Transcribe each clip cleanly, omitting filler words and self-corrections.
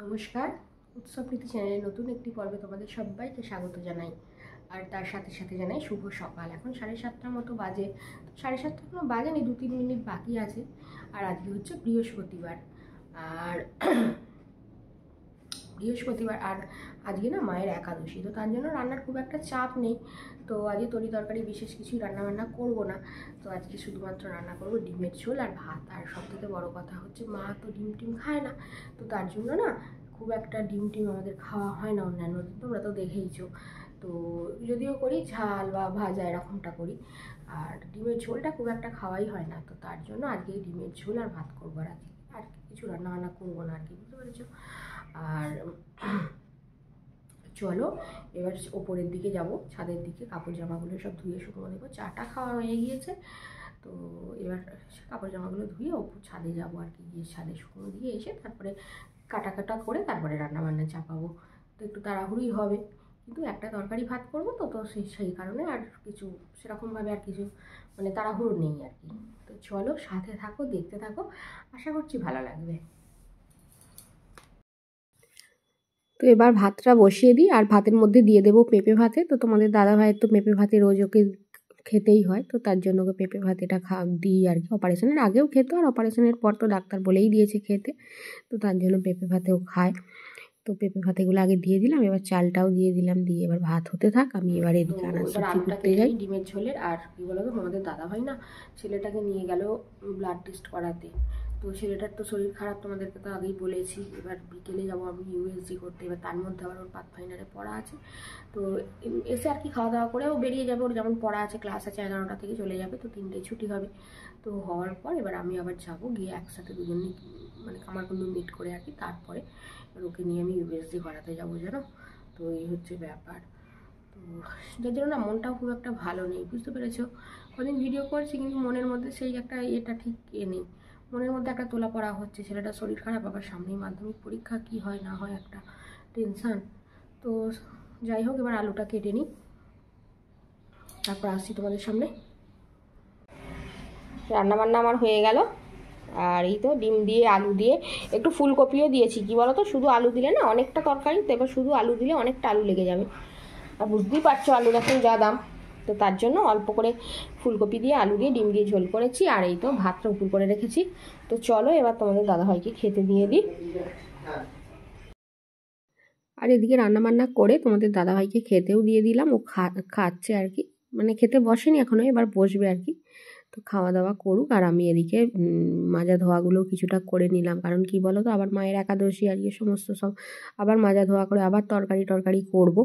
নমস্কার, উৎসব প্রীতি চ্যানেলের নতুন একটি পর্বে তোমাদের সবাইকে স্বাগত জানাই। আর তার সাথে সাথে জানাই শুভ সকাল। এখন 7:30টার মতো বাজে। 7:30 এখনো বাজেনি, 2-3 মিনিট বাকি আছে। আর আজকে হচ্ছে বৃহস্পতিবার। আর আজকে না মায়ের একাদশী, তো তার জন্য রান্নার খুব একটা চাপ নেই। তো আজকে তরকারি বিশেষ কিছুই রান্নাবান্না করবো না। তো আজকে শুধুমাত্র রান্না করবো ডিমের ঝোল আর ভাত। আর সবথেকে বড় কথা হচ্ছে মা তো ডিম খায় না, তো তার জন্য না খুব একটা ডিম আমাদের খাওয়া হয় না। অন্যান্য তোমরা তো দেখেইছো। তো যদিও করি ঝাল বা ভাজা এরকমটা করি, আর ডিমের ঝোলটা খুব একটা খাওয়াই হয় না। তো তার জন্য আজকে ডিমের ঝোল আর ভাত করবো। আর আজকে আর কিছু রান্নাবান্না করবো না আর কি, বুঝতে পেরেছো? আর চলো এবার ওপরের দিকে যাব, ছাদের দিকে কাপড় জামাগুলো সব ধুয়ে শুকনো দেবো। চাটা খাওয়া হয়ে গিয়েছে, তো এবার কাপড় জামাগুলো ধুয়ে ওপর ছাদে যাবো আর কি। গিয়ে ছাদে শুকনো দিয়ে এসে তারপরে কাটা করে তারপরে রান্নাবান্না চাপাবো। তো একটু তাড়াহুড়োই হবে, কিন্তু একটা তরকারি ভাত করবো তো তো সেই কারণে আর কিছু সেরকমভাবে আর কিছু মানে তাড়াহুড়ো নেই আর কি। তো চলো সাথে থাকো, দেখতে থাকো, আশা করছি ভালো লাগবে। তো এবার ভাতটা বসিয়ে দিই, আর ভাতের মধ্যে দিয়ে দেবো পেঁপে ভাতে। তো তোমাদের দাদা ভাইয়ের তো পেঁপে ভাতে রোজ ওকে খেতেই হয়, তো তার জন্য ওকে পেঁপে ভাতেটা দিই আর কি। অপারেশনের আগেও খেতো, আর অপারেশনের পর তো ডাক্তার বলেই দিয়েছে খেতে, তো তার জন্য পেঁপে ভাতেও খায়। তো পেঁপে ভাতেগুলো আগে দিয়ে দিলাম, এবার চালটাও দিয়ে দিলাম, দিয়ে এবার ভাত হতে থাক, আমি এবার এদিকে আনাজ সবজি করতে যাই ডিমের ঝোলের। আর কি বলো তো, আমাদের দাদা ভাই না ছেলেটাকে নিয়ে গেল ব্লাড টেস্ট করাতে। তো ছেলেটার তো শরীর খারাপ, তোমাদেরকে তো আগেই বলেছি। এবার বিকেলে যাবো আমি ইউএসজি করতে। এবার তার মধ্যে আবার ওর পাথফাইন্ডারে পড়া আছে। তো এসে আর কি খাওয়া দাওয়া করে ও বেরিয়ে যাবে। ওর যেমন পড়া আছে, ক্লাস আছে 11টা থেকে চলে যাবে, তো 3টায় ছুটি হবে। তো হওয়ার পর এবার আমি আবার যাবো, গিয়ে একসাথে দুজনে মানে কামারকুণ্ডু মিট করে আর কি। তারপরে ওকে নিয়ে আমি ইউএসজি করাতে যাবো, জানো। তো এই হচ্ছে ব্যাপার। তো যার জন্য না মনটাও খুব একটা ভালো নেই, বুঝতে পেরেছো? কদিন ভিডিও করছি, কিন্তু মনের মধ্যে সেই একটা এটা ঠিক নেই। মনের মধ্যে একটা তোলা পড়া হচ্ছে, ছেলেটা শরীর খারাপ, আবার সামনেই মাধ্যমিক পরীক্ষা, কি হয় না হয় একটা টেনশান। তো যাই হোক, এবার আলুটা কেটে নিই, তারপর আসছি তোমাদের সামনে। রান্নাবান্না আমার হয়ে গেল। আর এই তো ডিম দিয়ে আলু দিয়ে একটু ফুলকপিও দিয়েছি। কি বলো তো, শুধু আলু দিলে না অনেকটা তরকারি, তো এবার শুধু আলু দিলে অনেকটা আলু লেগে যাবে। আর বুঝতেই পারছো আলুর এখন যা দাম, তো তার জন্য অল্প করে ফুলকপি দিয়ে আলু দিয়ে ডিম দিয়ে ঝোল করেছি। আর এই তো ভাতটা উপর করে রেখেছি। তো চলো এবার তোমাদের দাদাভাইকে খেতে দিয়ে দিই। আর এদিকে রান্নাবান্না করে তোমাদের দাদাভাইকে খেতেও দিয়ে দিলাম। ও খাচ্ছে আর কি, মানে খেতে বসেনি এখনো, এবার বসবে আর কি। তো খাওয়া দাওয়া করুক, আর আমি এদিকে মাজা ধোয়াগুলো কিছুটা করে নিলাম। কারণ কি বলো তো, আবার মায়ের একাদশী আর ইয়ে সমস্ত সব আবার মাজা ধোয়া করে আবার তরকারি করব।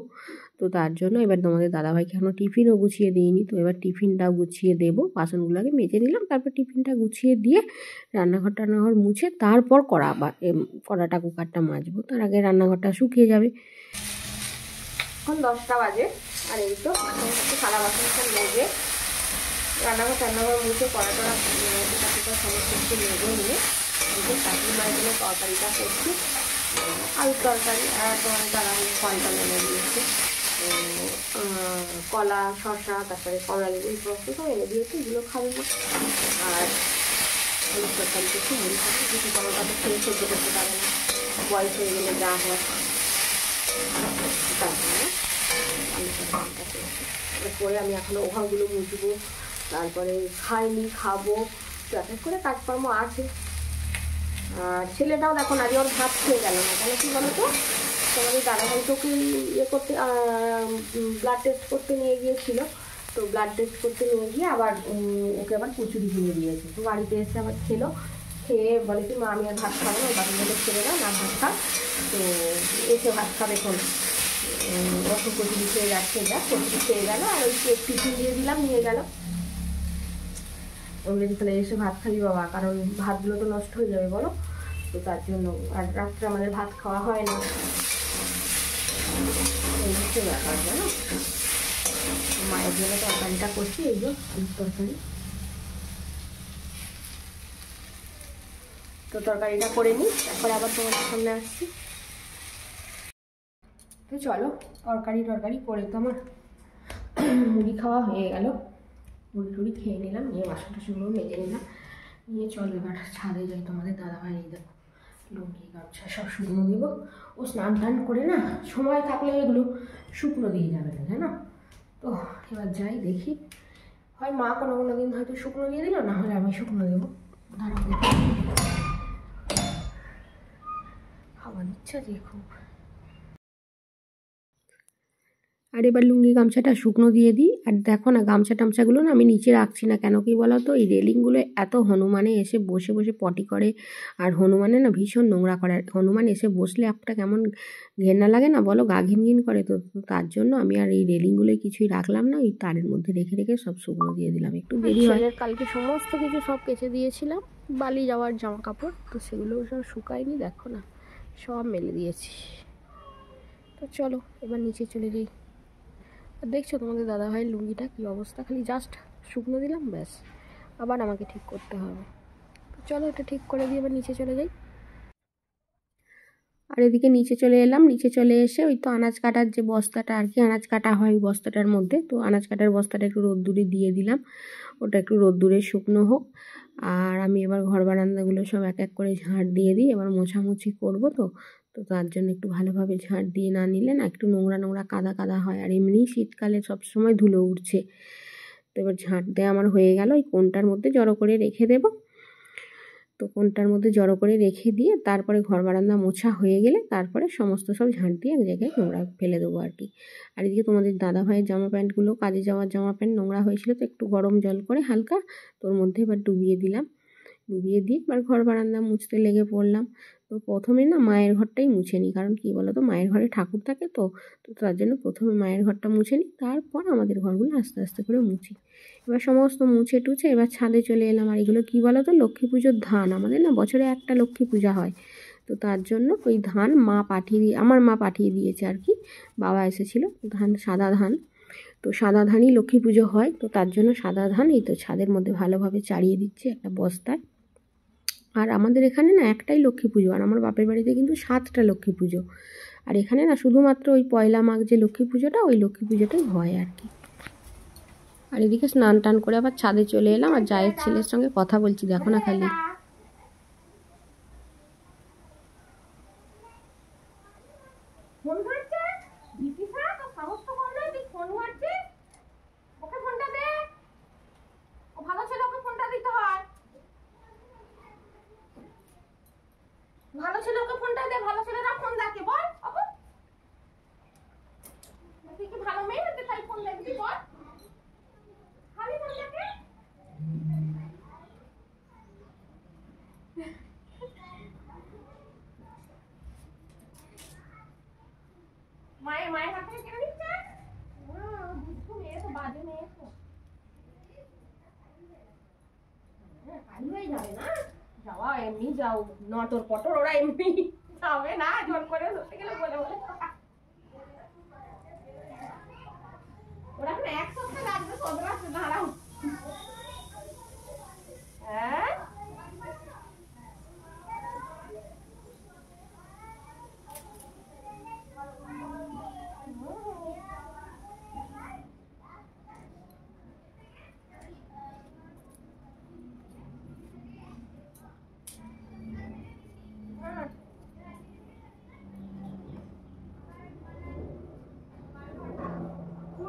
তো তার জন্য এবার তোমাদের দাদাভাইকে এখনও টিফিনও গুছিয়ে দিইনি। তো এবার টিফিনটাও গুছিয়ে দেবো, বাসনগুলো আগে মেজে নিলাম, তারপর টিফিনটা গুছিয়ে দিয়ে রান্নাঘর মুছে তারপর কড়াটা কুকারটা মাজবো। তার আগে রান্নাঘরটা শুকিয়ে যাবে। এখন 10টা বাজে, আর এই তো থালা বাসন মেজে রান্নাঘর মুছে কড়াটা সমস্ত কিছু মেজে নিয়ে কাকি মায়ের জন্য তরকারিটা করছি, আলুর তরকারি। আর তোমার দাদা ফলটা এনে দিয়েছে, কলা, শসা, তারপরে কমলা লেবু, এই সমস্ত সব এনে দিয়েছে, এগুলো খাবো। আর আলুর তরকারি করছি, মুড়ি খাবো। কিছু টমেটো তো খেয়ে সহ্য করতে পারে না, বয়স হয়ে গেলে যা হয়, তার জন্য আলুর তরকারিটা করছি। এরপরে আমি এখনও ওভারগুলো মুছবো, তারপরে খাবো, তো এক এক করে কাজকর্ম আছে। আর ছেলেটাও দেখো না, ওর ভাত খেয়ে গেল না, কেন কি বলো তো, তোমাদের দাদাভাই তোকে করতে ব্লাড টেস্ট করতে নিয়ে গিয়েছিল। তো ব্লাড টেস্ট করতে নিয়ে গিয়ে আবার ওকে আবার কচুরি কিনে দিয়েছে। তো বাড়িতে এসে আবার খেয়ে বলে কি মা আমি আর ভাত খাবো না, বাকি বলে ছেড়ে দাও না ভাত খা। তো এসে ভাত খাবে এখন, ওকে কচুরি খেয়ে যাচ্ছে, কচুরি খেয়ে গেল। আর ওই কেক টিফিন দিয়ে দিলাম, নিয়ে গেল। ওগুলো তাহলে এসে ভাত খাবি বাবা, কারণ ভাতগুলো তো নষ্ট হয়ে যাবে বলো। তো তার জন্য আর রাত্রে আমাদের ভাত খাওয়া হয় না, এই হচ্ছে ব্যাপার, জানো। মায়ের জন্য তরকারিটা করছি, এই যে তরকারি। তো তরকারিটা করে নিই, তারপরে আবার তোমাদের সামনে আসছি। তো চলো তরকারি করে তো আমার মুড়ি খাওয়া হয়ে গেল, মুড়ি খেয়ে নিলাম, নিয়ে বাসন টাসনগুলো মেজে নিলাম, নিয়ে চলো এবার ছাদে যাই। তোমাদের দাদাভাই এই দেখো লুঙ্গি আচ্ছা সব শুকনো দেবো। ও স্নান টান করে না সময় থাকলে এগুলো শুকনো দিয়ে যাবে না, জানো তো। এবার যাই দেখি, হয় মা কোনো দিন হয়তো শুকনো দিয়ে দিল, না হলে আমি শুকনো দেবো। হাওয়া দিচ্ছে যে খুব। আর এবার লুঙ্গি গামছাটা শুকনো দিয়ে দিই। আর দেখো না গামছা টামছাগুলো না আমি নিচে রাখছি না, কেন কি বলো তো, এই রেলিংগুলো এত হনুমানে এসে বসে বসে পটি করে, আর হনুমানে না ভীষণ নোংরা করে। আর হনুমান এসে বসলে একটা কেমন ঘেন্না লাগে না বলো, গা ঘিনঘিন করে। তো তার জন্য আমি আর এই রেলিংগুলোয় কিছুই রাখলাম না, ওই তারের মধ্যে রেখে রেখে সব শুকনো দিয়ে দিলাম। একটু দেরি হয়। কালকে সমস্ত কিছু সব কেচে দিয়েছিলাম, বালি যাওয়ার জামা কাপড়, তো সেগুলো সব শুকায়নি, দেখো না সব মেলে দিয়েছি। তো চলো এবার নিচে চলে যাই। আর দেখছো তোমাদের দাদাভাইয়ের লুঙ্গিটা কী অবস্থা, খালি জাস্ট শুকনো দিলাম ব্যাস, আবার আমাকে ঠিক করতে হবে। তো চলো এটা ঠিক করে দিয়ে এবার নিচে চলে যাই। আর এদিকে নিচে চলে এলাম, নিচে চলে এসে ওই তো আনাজ কাটার যে বস্তাটা আর কি, আনাজ কাটা হয় ওই বস্তাটার মধ্যে, তো আনাজ কাটার বস্তাটা একটু রোদ্দুরে দিয়ে দিলাম, ওটা একটু রোদ্দুরে শুকনো হোক। আর আমি এবার ঘর বারান্দাগুলো সব এক এক করে ঝাঁট দিয়ে দিই, এবার মোছামুছি করবো। তো তো তার জন্য একটু ভালোভাবে ঝাঁট দিয়ে না নিলে না একটু নোংরা নোংরা কাদা কাদা হয়, আর এমনিই শীতকালে সবসময় ধুলো উঠছে। তো এবার ঝাঁট দেওয়া আমার হয়ে গেল, ওই কোণটার মধ্যে জড়ো করে রেখে দেবো। তো কোণটার মধ্যে জড়ো করে রেখে দিয়ে তারপরে ঘর বারান্দা মোছা হয়ে গেলে তারপরে সমস্ত সব ঝাঁট দিয়ে এক জায়গায় নোংরা ফেলে দেবো আর কি। আর এদিকে তোমাদের দাদা ভাইয়ের জামা প্যান্টগুলো, কাজে যাওয়ার জামা প্যান্ট নোংরা হয়েছিল, তো একটু গরম জল করে হালকা তোর মধ্যে এবার ডুবিয়ে দিলাম। ডুবিয়ে দিয়ে এবার ঘর বারান্দা মুছতে লেগে পড়লাম। তো প্রথমে না মায়ের ঘরটাই মুছে নিই, কারণ কী বলো তো, মায়ের ঘরে ঠাকুর থাকে, তো তো তার জন্য প্রথমে মায়ের ঘরটা মুছে নিই, তারপর আমাদের ঘরগুলো আস্তে আস্তে করে মুছি। এবার সমস্ত মুছে টুছে এবার ছাদে চলে এলাম। আর এগুলো কী বলো তো, লক্ষ্মী পুজোর ধান, আমাদের না বছরে একটা লক্ষ্মী পূজা হয়, তো তার জন্য ওই ধান মা পাঠিয়ে দিয়ে, আমার মা পাঠিয়ে দিয়েছে আর কি, বাবা এসেছিলো, ধান সাদা ধান, তো সাদা ধানই লক্ষ্মী পুজো হয়, তো তার জন্য সাদা ধান এই তো ছাদের মধ্যে ভালোভাবে চাড়িয়ে দিচ্ছে একটা বস্তায়। আর আমাদের এখানে না একটাই লক্ষ্মী পুজো, আর আমার বাপের বাড়িতে কিন্তু 7টা লক্ষ্মী পুজো। আর এখানে না শুধুমাত্র ওই পয়লা মাঘ যে লক্ষ্মী পুজোটা, ওই লক্ষ্মী পুজোটাই হয় আর কি। আর এদিকে স্নান টান করে আবার ছাদে চলে এলাম, আর জায়ের ছেলের সঙ্গে কথা বলছি, দেখো না খালি। ভালো ছেলে ওকে ফোনটা দে, ভালো ছেলেরা ফোন দেখে, বল তুই কি ভালো মেয়ে নাকি তাই ফোন দেখবি, বল খালি ফোন দেখে। মায়ের মায়ের হাত থেকে কেড়ে নিচ্ছে, দুষ্টু মেয়ে তো, বাজে মেয়ে তো, কালি হয়ে যাবে না যাওয়া, এমনি যাও নটর পটর, ওরা এমনি যাবে না, জোর করে ধরতে গেলে বলে বলে ওরা এখন 1 সপ্তাহ লাগবে, তবে আসবে, দাঁড়াও। হ্যাঁ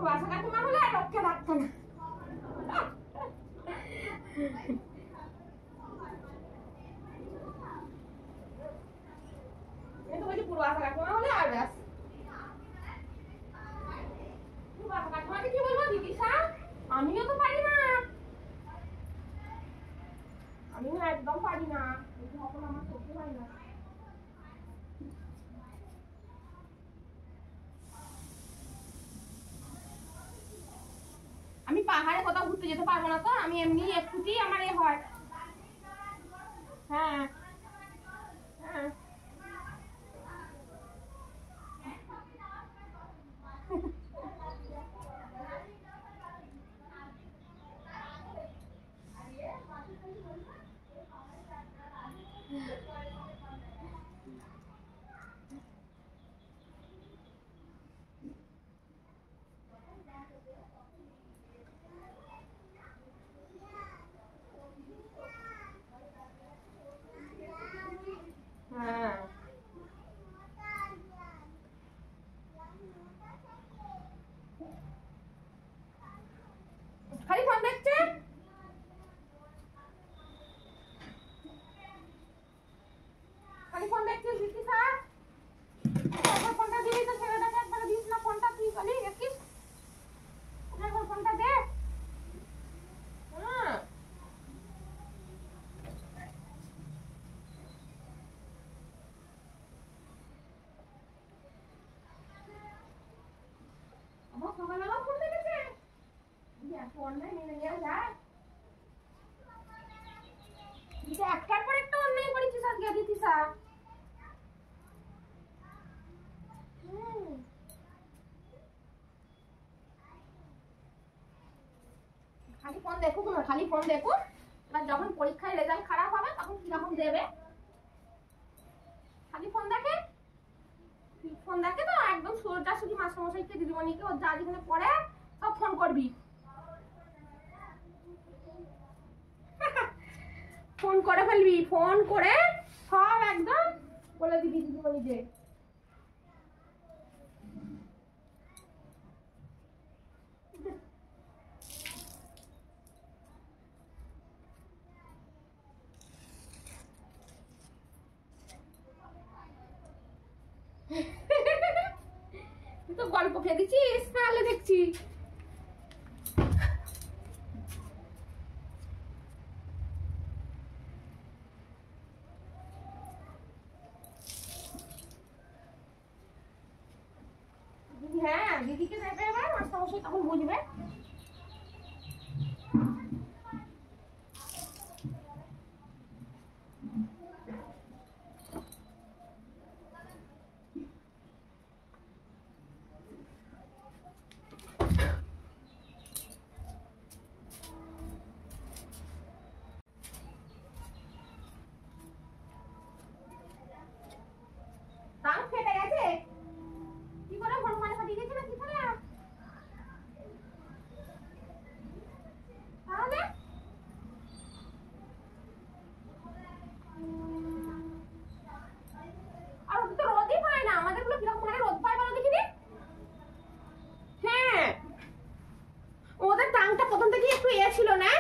বাসা কাকিমা হলে আর রক্ষে রাখতো না। পুরো বাসা কাকিমা হলে আর ব্যাস। বাসা কাকিমাকে কি বলবো, দিদিশা আমিও তো পারি না, আমিও একদম পারি না, তখন আমার সত্যি হয় না। আমি পাহাড়ে কোথাও ঘুরতে যেতে পারবো না, তো আমি এমনি একটুতেই আমার এ হয়। হ্যাঁ হ্যাঁ গেছিস দিদি স্যার? ফোনটা দিবি তো ছেলেটাকে একবার দিস না ফোনটা, তুই বলি দেখিস একবার ফোনটা দে। আমার সকালবেলা ফোন দেখেছে ফোন নেই নিয়ে যায় একটার পর একটা অন্যায় করেছিস আজকে দিদি স্যার। খালি ফোন দেখুক না, খালি ফোন দেখুক, এবার যখন পরীক্ষায় রেজাল্ট খারাপ হবে তখন কিরকম দেবে। খালি ফোন দেখে, ফোন দেখে তো একদম সোজাসুজি মাস্টারমশাইকে দিদিমণিকে ওর যা যেখানে পড়ে সব ফোন করবি, ফোন করে ফেলবি, ফোন করে সব একদম বলে দিবি দিদিমণিদের। তুই তো গল্প খেয়েছিস তাহলে দেখছি। হ্যাঁ দিদিকে দেবে এবার মাস্টারমশাই তখন বুঝবে। টাং ফেটে গেছে কি করে, হনুমান ফাটিয়ে গেছে না কি করে? তাহলে আর ওদের তো রোদই পায় না, আমাদের গুলো কিরকম ভাবে রোদ পায় বলো দেখিনি। হ্যাঁ ওদের টাংটা প্রথম থেকে একটু ছিল না।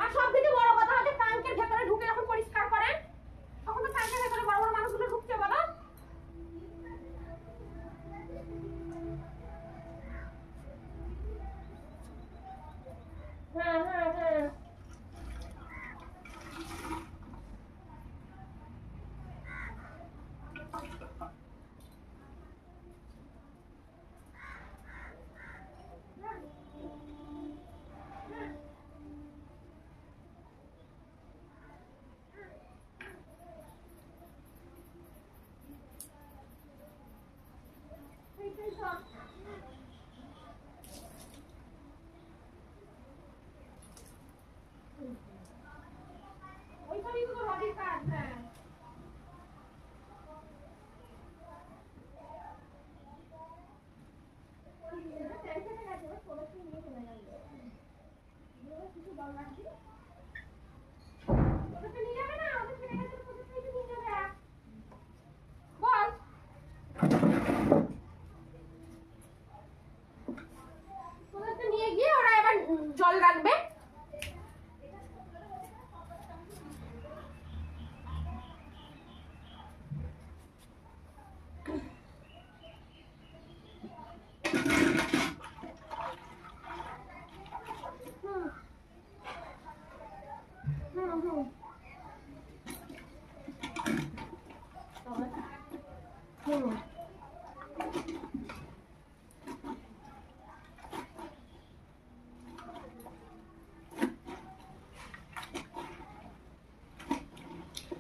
আর সব থেকে বড় কথা হচ্ছে টাঙ্কের ভেতরে ঢুকে যখন পরিষ্কার করেন তখন তো টাঙ্কের ভেতরে বড় বড় মানুষগুলো ঢুকছে বলো। হ্যাঁ হ্যাঁ হ্যাঁ ওইখানেই তো রোদের কাজ। হ্যাঁ কিছু দল রাখবি ওদেরকে নিয়ে যাবে না, ওদের ফেলে গেছে ওদেরকে নিয়ে যাবে বল। ওদেরকে নিয়ে গিয়ে ওরা এবার জল রাখবে।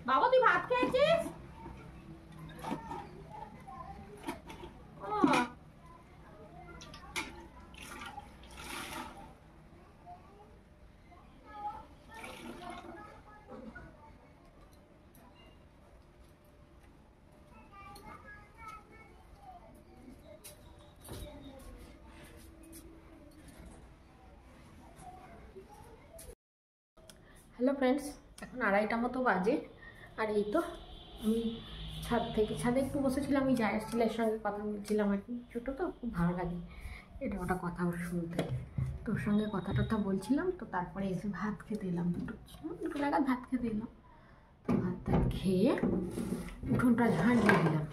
বাবা তুই ভাত খেয়েছিস? হ্যালো ফ্রেন্ডস, এখন 2:30 মতো বাজে। আর এই তো আমি ছাদে একটু বসেছিলাম, ওই জায়ের ছেলের সঙ্গে কথা বলছিলাম আর কি। ছোটো তো খুব ভালো লাগে এটা ওটা কথা শুনতে। তোর সঙ্গে কথা টথা বলছিলাম, তো তারপরে এসে ভাত খেতে এলাম, দুটো নাগাদ ভাত খেতে এলাম। তো ভাত টাত খেয়ে উঠোনটা ঝাঁট দিয়ে দিলাম।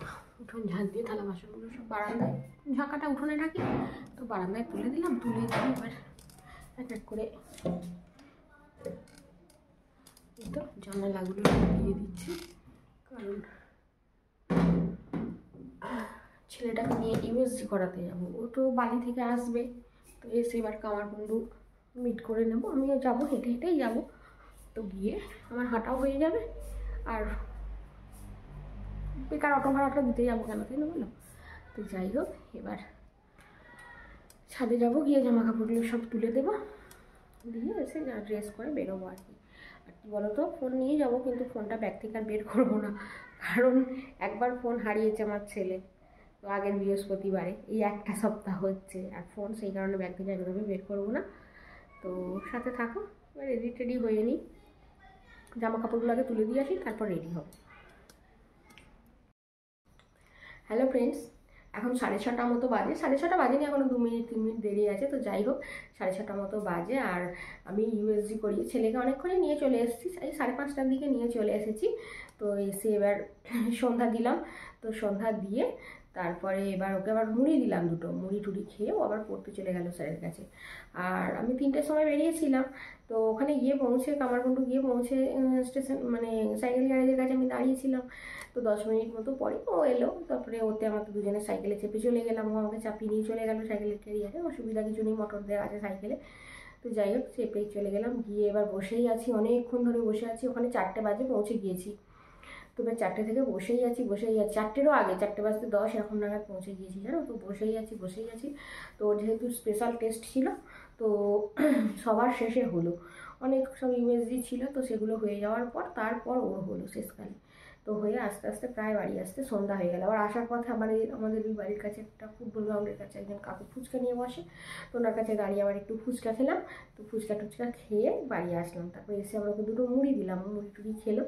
উঠোন ঝাঁট দিয়ে থালা বাসনগুলো সব বারান্দায়, ঝাঁকাটা উঠোনে রাখি, তো বারান্দায় তুলে দিলাম। তুলে দিয়ে এবার এক এক করে তো জানালাগুলো দিয়ে দিচ্ছি, কারণ ছেলেটাকে নিয়ে ইউএসজি করাতে যাবো। ও তো বাড়ি থেকে আসবে, তো এসে এবার কামারকুণ্ডু মিট করে নেবো। আমিও যাবো, হেঁটে হেঁটেই যাবো। তো গিয়ে আমার হাঁটাও হয়ে যাবে, আর বেকার অটো ভাড়াটা দিতে যাবো কেন, তাই না বলো? তো যাই হোক, এবার ছাদে যাবো, গিয়ে জামা কাপড়গুলো সব তুলে দেবো, দিয়ে এসে ড্রেস করে বেরোবো আর কি। আর কি বলো তো, ফোন নিয়ে যাবো, কিন্তু ফোনটা ব্যাগ থেকে আর বের করবো না, কারণ একবার ফোন হারিয়েছে আমার ছেলে, তো আগের বৃহস্পতিবারে, এই একটা সপ্তাহ হচ্ছে, আর ফোন সেই কারণে ব্যাগ থেকে একদমই বের করবো না। তো সাথে থাকো, এবার রেডি টেডি হয়ে নিই, জামা কাপড়গুলো আগে তুলে দিয়ে আসি, তারপর রেডি হবো। হ্যালো ফ্রেন্ডস, এখন 6:30 মতো বাজে, 6:30 বাজেনি, এখনো 2-3 মিনিট দেরি আছে। তো যাই হোক, 6:30 মতো বাজে, আর আমি ইউএসজি করি। ছেলেকে অনেকক্ষণই নিয়ে চলে এসেছি, এই 5:30টার দিকে নিয়ে চলে এসেছি। তো এসে এবার সন্ধ্যা দিলাম। তো সন্ধ্যা দিয়ে তারপরে এবার ওকে আবার মুড়ি দিলাম, দুটো মুড়ি টুড়ি খেয়ে ও আবার পড়তে চলে গেল স্যারের কাছে। আর আমি 3টের সময় বেরিয়েছিলাম। তো ওখানে গিয়ে পৌঁছে, কামারকুণ্ডু গিয়ে পৌঁছে স্টেশন মানে সাইকেল গ্যারেজের কাছে আমি দাঁড়িয়েছিলাম। তো 10 মিনিট মতো পরে ও এলো, তারপরে ওতে আমাকে দুজনে সাইকেলে চেপে চলে গেলাম। ও আমাকে চাপিয়ে নিয়ে চলে গেল সাইকেলের ক্যারিয়ারে, অসুবিধা কিছু নেই, মোটর দেওয়া আছে সাইকেলে। তো যাই হোক, চেপেই চলে গেলাম, গিয়ে এবার বসেই আছি, অনেকক্ষণ ধরে বসে আছি। ওখানে 4টে বাজে পৌঁছে গিয়েছি। তো এবার 4টে থেকে বসেই আছি। 4টেরও আগে, 4:10 এরকম নাগাদ পৌঁছে গিয়েছি, জানো তো। বসেই আছি। তো যেহেতু স্পেশাল টেস্ট ছিল, তো সবার শেষে হলো, অনেক সব ইউএসজি ছিল, তো সেগুলো হয়ে যাওয়ার পর তারপর ওর হলো শেষকালে। তো হয়ে আস্তে আস্তে প্রায় বাড়ি আসতে সন্ধ্যা হয়ে গেল। আবার আসার পথে আমাদের এই বাড়ির কাছে একটা ফুটবল গ্রাউন্ডের কাছে একজন কাকু ফুচকা নিয়ে বসে, তো ওনার কাছে দাঁড়িয়ে আবার একটু ফুচকা খেলাম। তো ফুচকা টুচকা খেয়ে বাড়ি আসলাম। তারপরে এসে আমরা ওকে দুটো মুড়ি দিলাম, মুড়ি টুড়ি খেলো।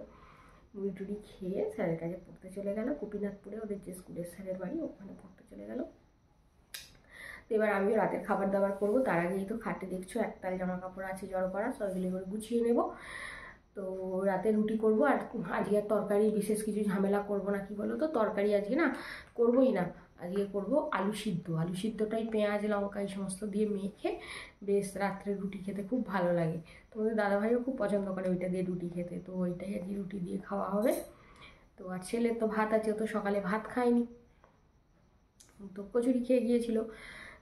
মুড়ি টুড়ি খেয়ে স্যারের কাছে পড়তে চলে গেল, গোপীনাথপুরে ওদের যে স্কুলের স্যারের বাড়ি, ওখানে পড়তে চলে গেল। তো এবার আমিও রাতের খাবার দাবার করবো। তার আগেই তো খাটে দেখছো একতাল জামা কাপড় আছে জড়ো করা, সবগুলো করে গুছিয়ে নেব। তো রাতে রুটি করব, আর আজকে আর তরকারি বিশেষ কিছু ঝামেলা করব না। কি বলো তো, তরকারি আজকে না করবোই না, আজকে করব আলু সিদ্ধ। আলু সিদ্ধটাই পেঁয়াজ লঙ্কা এই সমস্ত দিয়ে মেখে বেশ রাত্রে রুটি খেতে খুব ভালো লাগে। তোমাদের দাদাভাইও খুব পছন্দ করে ওইটা দিয়ে রুটি খেতে, তো ওইটাই আজকে রুটি দিয়ে খাওয়া হবে। তো আর ছেলের তো ভাত আছে, ও তো সকালে ভাত খায়নি, তো কচুরি খেয়ে গিয়েছিল।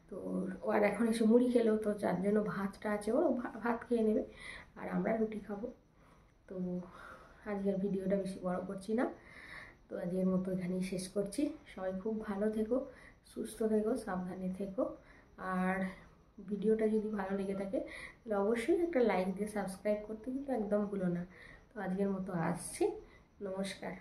তো ও আর এখন এসে মুড়ি খেলো, তো যার জন্য ভাতটা আছে, ও ভাত খেয়ে নেবে, আর আমরা রুটি খাবো। তো আজকের ভিডিওটা বেশি বড় করছি না, তো আজকের মতো এখানেই শেষ করছি। সবাই খুব ভালো থেকো, সুস্থ থেকো, সাবধানে থেকো। আর ভিডিওটা যদি ভালো লেগে থাকে তাহলে অবশ্যই একটা লাইক দিয়ে সাবস্ক্রাইব করতে কিন্তু একদম ভুলো না। তো আজকের মতো আসছি, নমস্কার।